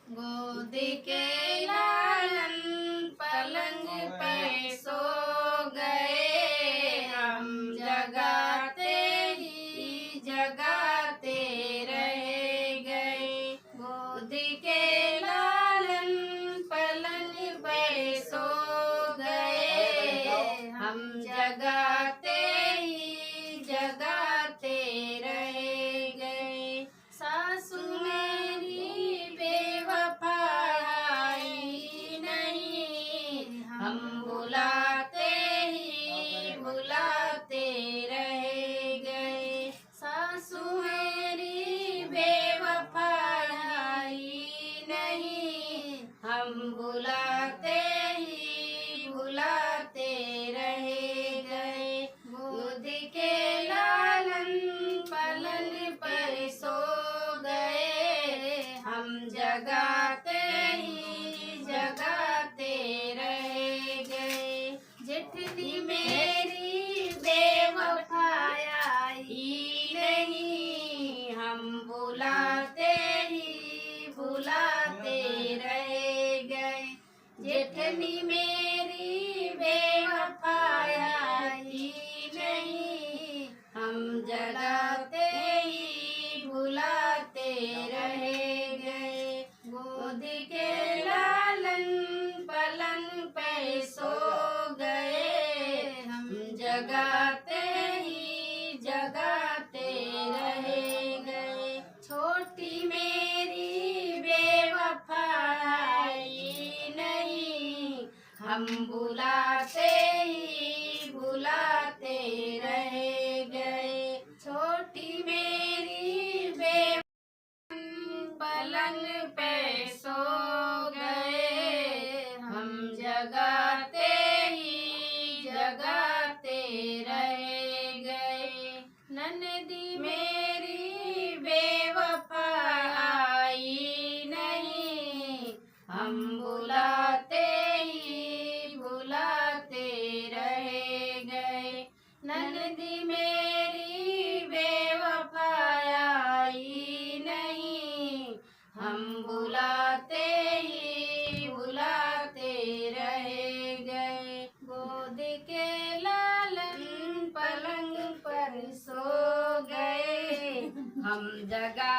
गोद के लालन पलंग पे सो गए, हम जगाते ही जगाते रह गए। गोद के लालन पलंग पे सो गए, हम जगाते ही जगाते रह गए। सासू मेरी बेवफा आई नहीं, हम बुलाते ही बुलाते रह गए। सासू मेरी बेवफा आई नहीं, हम बुलाते ही बुलाते रह गए। गोद के लालन पलंग पर सो गए, हम जगाते ही जगाते रह गए। जेठनी मेरी बेवफा आई नहीं, हम बुलाते ही बुलाते रह गए। जेठनी मेरी बेवफा आई नहीं, हम जगाते ही बुलाते रह गए। गोद के लालन पलंग पे सो गए, हम जगाते ही जगाते रह गए। छोटी मेरी बेवफा आई नहीं, हम बुलाते ही बुलाते रह गए। छोटी मेरी बेवफा पलंग पे सो गए, हम जगाते ही जगाते रह गए। ननदी मेरी बेवफा आई नहीं, हम बुलाते ही बुलाते रह गए। ननदी मेरी बेवफा आई नहीं, हम बुलाते ही बुलाते रह गए। गोद के लालन पलंग पर सो गए, हम जगा